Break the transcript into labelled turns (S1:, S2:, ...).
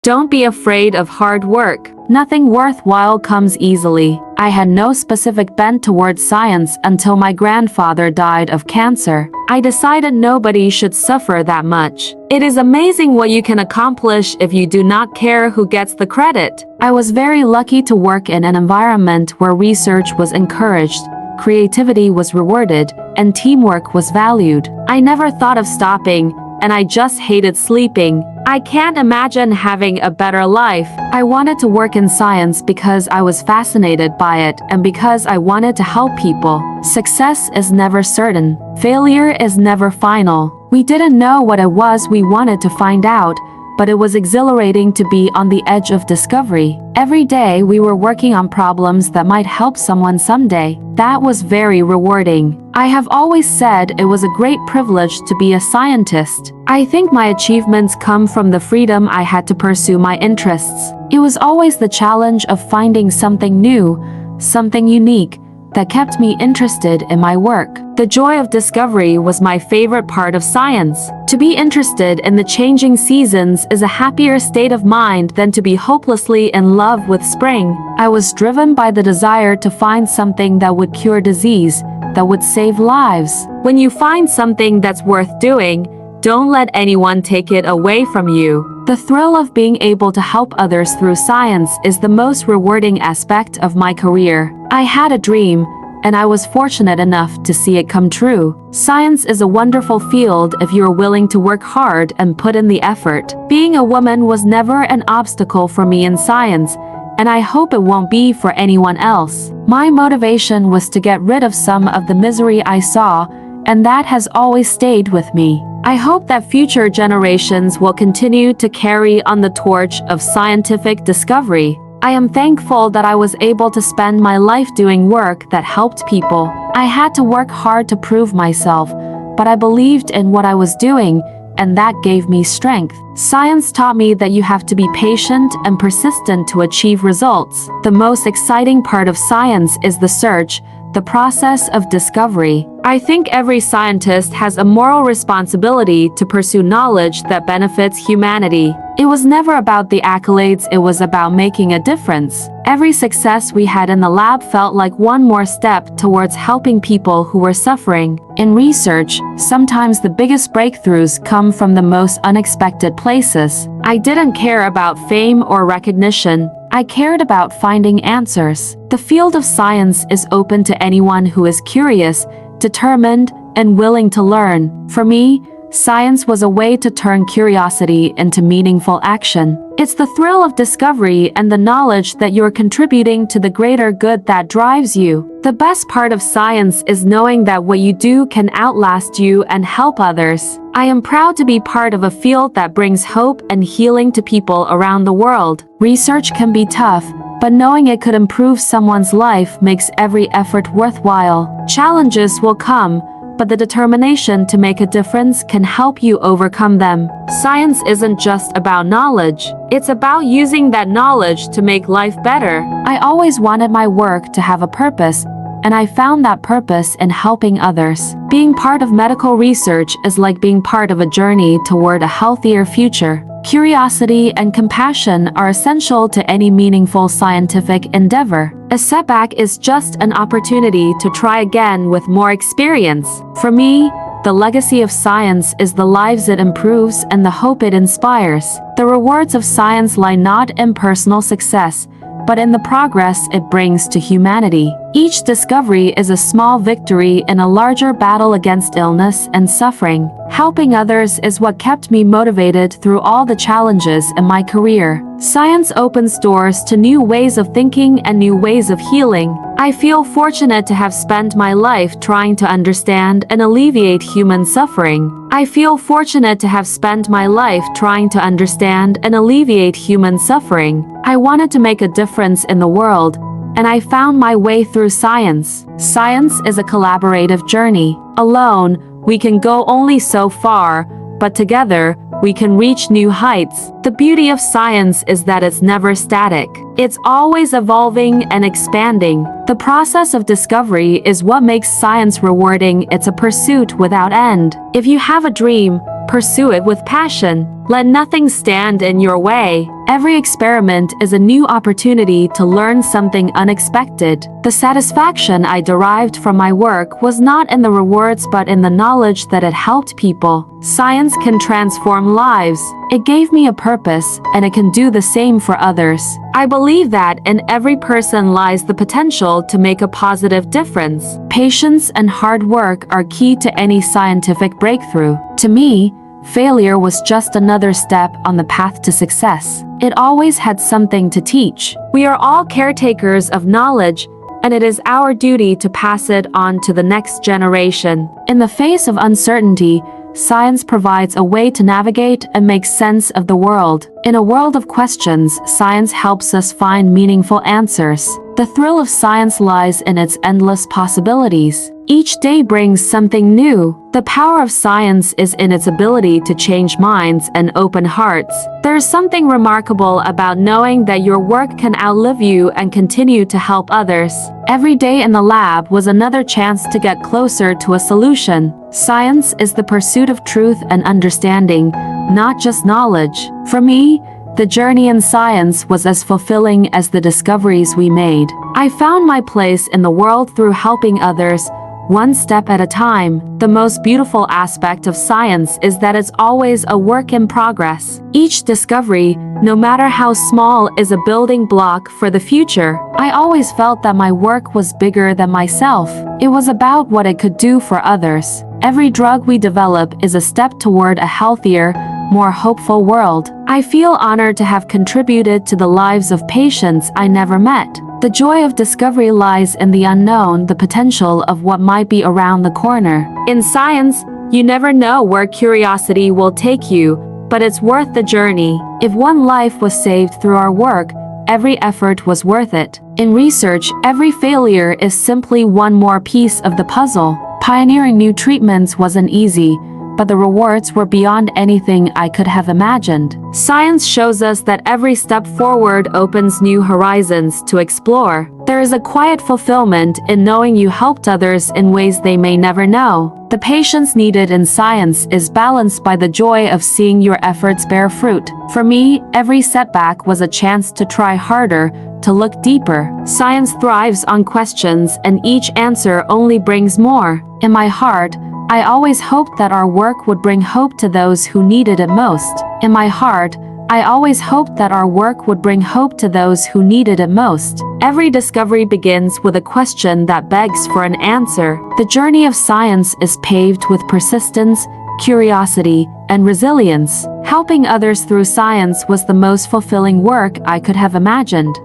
S1: Don't be afraid of hard work. Nothing worthwhile comes easily. I had no specific bent towards science until my grandfather died of cancer. I decided nobody should suffer that much. It is amazing what you can accomplish if you do not care who gets the credit. I was very lucky to work in an environment where research was encouraged, creativity was rewarded, and teamwork was valued. I never thought of stopping, and I just hated sleeping. I can't imagine having a better life. I wanted to work in science because I was fascinated by it and because I wanted to help people. Success is never certain. Failure is never final. We didn't know what it was we wanted to find out, but it was exhilarating to be on the edge of discovery. Every day we were working on problems that might help someone someday. That was very rewarding. I have always said it was a great privilege to be a scientist. I think my achievements come from the freedom I had to pursue my interests. It was always the challenge of finding something new, something unique, that kept me interested in my work. The joy of discovery was my favorite part of science. To be interested in the changing seasons is a happier state of mind than to be hopelessly in love with spring. I was driven by the desire to find something that would cure disease, that would save lives. When you find something that's worth doing, don't let anyone take it away from you. The thrill of being able to help others through science is the most rewarding aspect of my career. I had a dream, and I was fortunate enough to see it come true. Science is a wonderful field if you're willing to work hard and put in the effort. Being a woman was never an obstacle for me in science, and I hope it won't be for anyone else. My motivation was to get rid of some of the misery I saw, and that has always stayed with me. I hope that future generations will continue to carry on the torch of scientific discovery. I am thankful that I was able to spend my life doing work that helped people. I had to work hard to prove myself, but I believed in what I was doing, and that gave me strength. Science taught me that you have to be patient and persistent to achieve results. The most exciting part of science is the search, the process of discovery. I think every scientist has a moral responsibility to pursue knowledge that benefits humanity. It was never about the accolades, it was about making a difference. Every success we had in the lab felt like one more step towards helping people who were suffering. In research, sometimes the biggest breakthroughs come from the most unexpected places. I didn't care about fame or recognition. I cared about finding answers. The field of science is open to anyone who is curious, determined, and willing to learn. For me, science was a way to turn curiosity into meaningful action. It's the thrill of discovery and the knowledge that you're contributing to the greater good that drives you. The best part of science is knowing that what you do can outlast you and help others. I am proud to be part of a field that brings hope and healing to people around the world. Research can be tough, but knowing it could improve someone's life makes every effort worthwhile. Challenges will come, but the determination to make a difference can help you overcome them. Science isn't just about knowledge. It's about using that knowledge to make life better. I always wanted my work to have a purpose, and I found that purpose in helping others. Being part of medical research is like being part of a journey toward a healthier future. Curiosity and compassion are essential to any meaningful scientific endeavor. A setback is just an opportunity to try again with more experience. For me, the legacy of science is the lives it improves and the hope it inspires. The rewards of science lie not in personal success, but in the progress it brings to humanity. Each discovery is a small victory in a larger battle against illness and suffering. Helping others is what kept me motivated through all the challenges in my career. Science opens doors to new ways of thinking and new ways of healing. I feel fortunate to have spent my life trying to understand and alleviate human suffering. I feel fortunate to have spent my life trying to understand and alleviate human suffering. I wanted to make a difference in the world, and I found my way through science. Science is a collaborative journey. Alone, we can go only so far, but together, we can reach new heights. The beauty of science is that it's never static. It's always evolving and expanding. The process of discovery is what makes science rewarding. It's a pursuit without end. If you have a dream, pursue it with passion. Let nothing stand in your way. Every experiment is a new opportunity to learn something unexpected. The satisfaction I derived from my work was not in the rewards but in the knowledge that it helped people. Science can transform lives. It gave me a purpose, and it can do the same for others. I believe that in every person lies the potential to make a positive difference. Patience and hard work are key to any scientific breakthrough. To me, failure was just another step on the path to success. It always had something to teach. We are all caretakers of knowledge, and it is our duty to pass it on to the next generation. In the face of uncertainty, science provides a way to navigate and make sense of the world. In a world of questions, science helps us find meaningful answers. The thrill of science lies in its endless possibilities. Each day brings something new. The power of science is in its ability to change minds and open hearts. There is something remarkable about knowing that your work can outlive you and continue to help others. Every day in the lab was another chance to get closer to a solution. Science is the pursuit of truth and understanding, not just knowledge. For me, the journey in science was as fulfilling as the discoveries we made. I found my place in the world through helping others, one step at a time. The most beautiful aspect of science is that it's always a work in progress. Each discovery, no matter how small, is a building block for the future. I always felt that my work was bigger than myself. It was about what it could do for others. Every drug we develop is a step toward a healthier, more hopeful world. I feel honored to have contributed to the lives of patients I never met. The joy of discovery lies in the unknown, the potential of what might be around the corner. In science, you never know where curiosity will take you, but it's worth the journey. If one life was saved through our work, every effort was worth it. In research, every failure is simply one more piece of the puzzle. Pioneering new treatments wasn't easy, but the rewards were beyond anything I could have imagined. Science shows us that every step forward opens new horizons to explore. There is a quiet fulfillment in knowing you helped others in ways they may never know. The patience needed in science is balanced by the joy of seeing your efforts bear fruit. For me, every setback was a chance to try harder, to look deeper. Science thrives on questions, and each answer only brings more. In my heart, I always hoped that our work would bring hope to those who needed it most. In my heart, I always hoped that our work would bring hope to those who needed it most. Every discovery begins with a question that begs for an answer. The journey of science is paved with persistence, curiosity, and resilience. Helping others through science was the most fulfilling work I could have imagined.